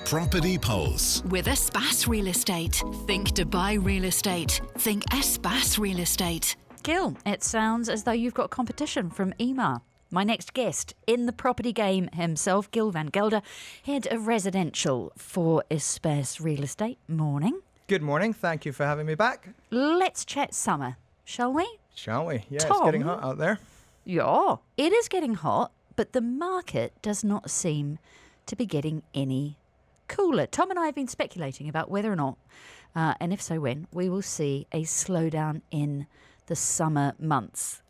Property Pulse. With Espace Real Estate. Think Dubai Real Estate. Think Espace Real Estate. Gil, it sounds as though you've got competition from EMA. My next guest in the property game himself, Gil Van Gelder, Head of Residential for Espace Real Estate. Morning. Good morning. Thank you for having me back. Let's chat summer, shall we? Shall we? Yeah, Tom, it's getting hot out there. Yeah, it is getting hot, but the market does not seem to be getting any cooler. Tom and I have been speculating about whether or not, and if so when, we will see a slowdown in the summer months.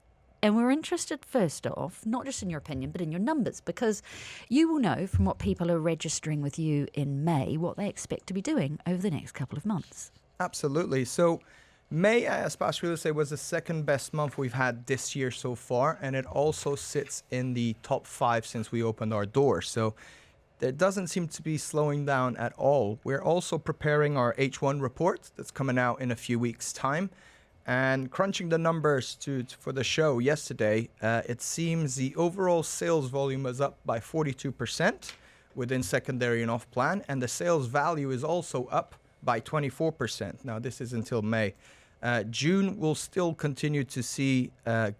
And we're interested, first off, not just in your opinion, but in your numbers, because you will know from what people are registering with you in May what they expect to be doing over the next couple of months. Absolutely. So May at Espace Real Estate was the second best month we've had this year so far, and it also sits in the top 5 since we opened our doors. So there doesn't seem to be slowing down at all. We're also preparing our H1 report that's coming out in a few weeks' time. And crunching the numbers for the show yesterday, it seems the overall sales volume was up by 42% within secondary and off-plan, and the sales value is also up by 24%. Now, this is until May. June will still continue to see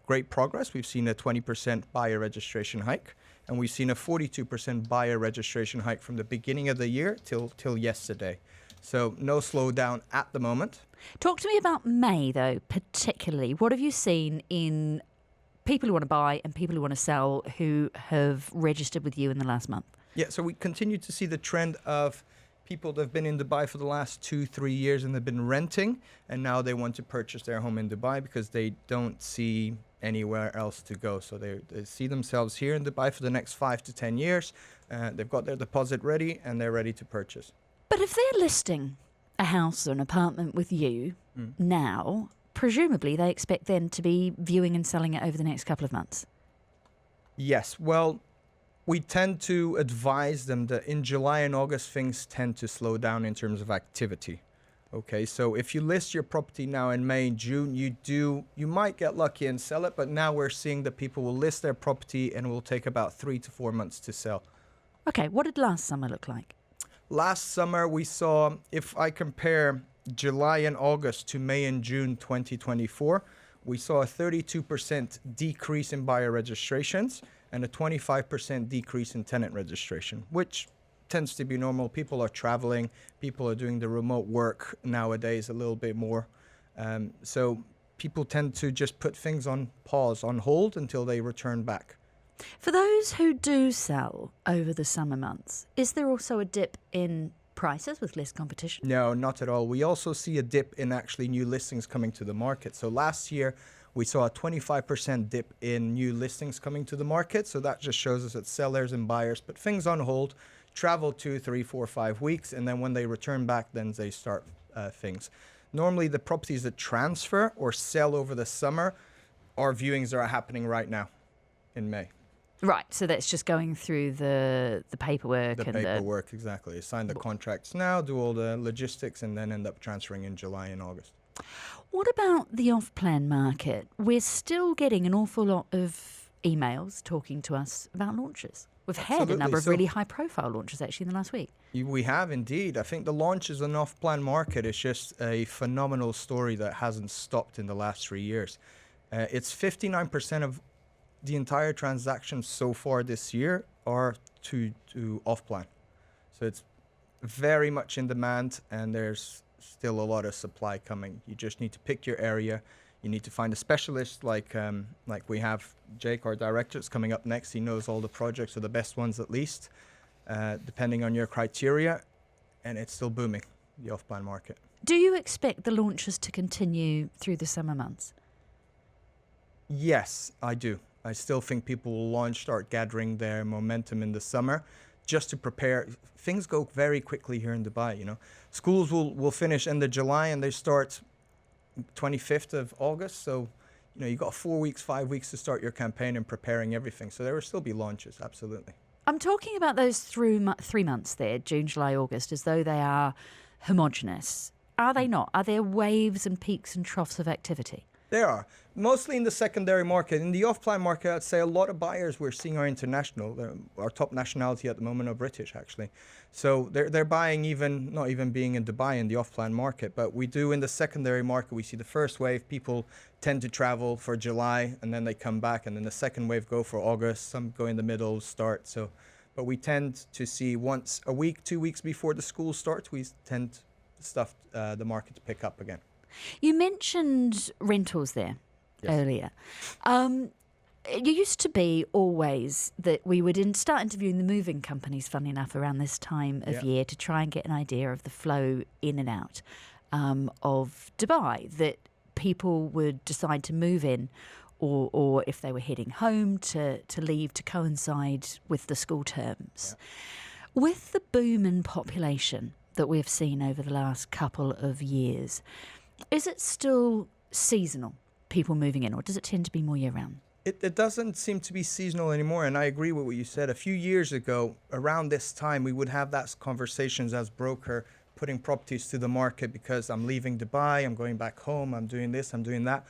great progress. We've seen a 20% buyer registration hike, and we've seen a 42% buyer registration hike from the beginning of the year till yesterday. So no slowdown at the moment. Talk to me about May, though, particularly. What have you seen in people who want to buy and people who want to sell who have registered with you in the last month? Yeah, so we continue to see the trend of people that have been in Dubai for the last 2-3 years and they've been renting, and now they want to purchase their home in Dubai because they don't see anywhere else to go. So they see themselves here in Dubai for the next 5 to 10 years. They've got their deposit ready and they're ready to purchase. But if they're listing a house or an apartment with you now, presumably they expect then to be viewing and selling it over the next couple of months. Yes, well, we tend to advise them that in July and August, things tend to slow down in terms of activity. Okay, so if you list your property now in May and June, you might get lucky and sell it, but now we're seeing that people will list their property and it will take about 3 to 4 months to sell. Okay, what did last summer look like? Last summer, we saw, if I compare July and August to May and June 2024, we saw a 32% decrease in buyer registrations and a 25% decrease in tenant registration, which tends to be normal. People are traveling, people are doing the remote work nowadays a little bit more. So people tend to just put things on pause, on hold until they return back. For those who do sell over the summer months, is there also a dip in prices with less competition? No, not at all. We also see a dip in actually new listings coming to the market. So last year, we saw a 25% dip in new listings coming to the market. So that just shows us that sellers and buyers put things on hold, travel 2, 3, 4, 5 weeks, and then when they return back, then they start things. Normally, the properties that transfer or sell over the summer are viewings that are happening right now in May. Right, so that's just going through the paperwork. Exactly. Sign the contracts now, do all the logistics, and then end up transferring in July and August. What about the off-plan market? We're still getting an awful lot of emails talking to us about launches. We've had a number of really high-profile launches, actually, in the last week. We have, indeed. I think the launches on off-plan market is just a phenomenal story that hasn't stopped in the last 3 years. It's 59% of the entire transactions so far this year are to off-plan. So it's very much in demand, and there's still a lot of supply coming. You just need to pick your area. You need to find a specialist like we have Jake, our director, is coming up next. He knows all the projects, or the best ones at least, depending on your criteria, and it's still booming, the off-plan market. Do you expect the launches to continue through the summer months? Yes, I do. I still think people will launch, start gathering their momentum in the summer just to prepare. Things go very quickly here in Dubai, you know. Schools will finish end of July and they start 25th of August. So, you know, you got 4 weeks, 5 weeks to start your campaign and preparing everything. So there will still be launches, absolutely. I'm talking about those 3 months there, June, July, August, as though they are homogenous. Are they not? Are there waves and peaks and troughs of activity? There are. Mostly in the secondary market. In the off-plan market, I'd say a lot of buyers we're seeing are international. Our top nationality at the moment are British, actually. So they're buying even, not even being in Dubai in the off-plan market. But we do in the secondary market, we see the first wave. People tend to travel for July, and then they come back. And then the second wave go for August. Some go in the middle, start. But we tend to see once a week, 2 weeks before the school starts, we tend the market to pick up again. You mentioned rentals there earlier. It used to be always that we would start interviewing the moving companies, funnily enough, around this time of year to try and get an idea of the flow in and out of Dubai, that people would decide to move in or if they were heading home to leave to coincide with the school terms. Yeah. With the boom in population that we've seen over the last couple of years, is it still seasonal, people moving in, or does it tend to be more year-round? It doesn't seem to be seasonal anymore, and I agree with what you said. A few years ago, around this time, we would have that conversations as broker, putting properties to the market because I'm leaving Dubai, I'm going back home, I'm doing this, I'm doing that.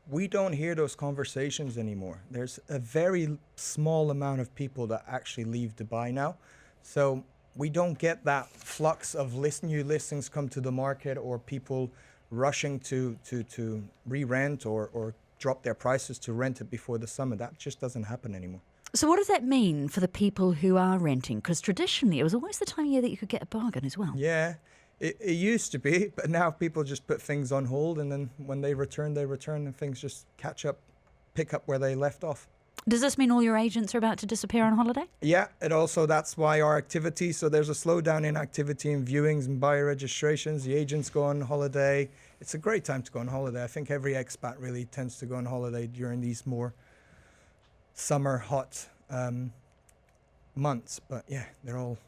We don't hear those conversations anymore. There's a very small amount of people that actually leave Dubai now. So we don't get that flux of new listings come to the market or people rushing to re-rent or drop their prices to rent it before the summer. That just doesn't happen anymore. So what does that mean for the people who are renting? Because traditionally it was always the time of year that you could get a bargain as well. Yeah, it used to be, but now people just put things on hold, and then when they return, and things just pick up where they left off. Does this mean all your agents are about to disappear on holiday? Yeah, that's why our activity, so there's a slowdown in activity in viewings and buyer registrations. The agents go on holiday. It's a great time to go on holiday. I think every expat really tends to go on holiday during these more summer hot months. But yeah, they're all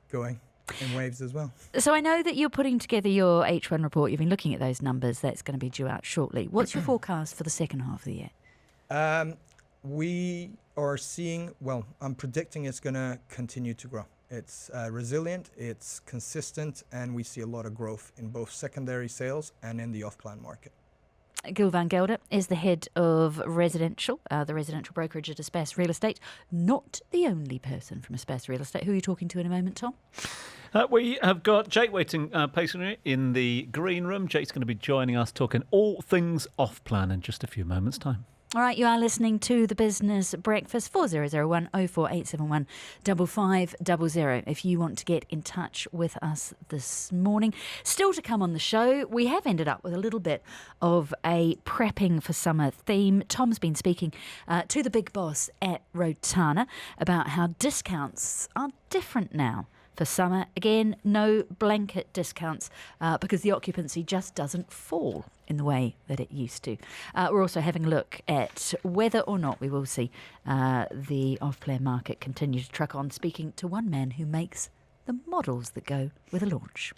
going in waves as well. So I know that you're putting together your H1 report. You've been looking at those numbers. That's going to be due out shortly. What's your forecast for the second half of the year? We are seeing, I'm predicting it's going to continue to grow. It's resilient, it's consistent, and we see a lot of growth in both secondary sales and in the off-plan market. Gil Van Gelder is the head of residential, the residential brokerage at Espace Real Estate. Not the only person from Espace Real Estate. Who are you talking to in a moment, Tom? We have got Jake waiting patiently in the green room. Jake's going to be joining us talking all things off-plan in just a few moments' time. All right, you are listening to The Business Breakfast, 4001 04871 5500 if you want to get in touch with us this morning. Still to come on the show, we have ended up with a little bit of a prepping for summer theme. Tom's been speaking to the big boss at Rotana about how discounts are different now. For summer, again, no blanket discounts because the occupancy just doesn't fall in the way that it used to. We're also having a look at whether or not we will see the off-plan market continue to truck on, speaking to one man who makes the models that go with a launch.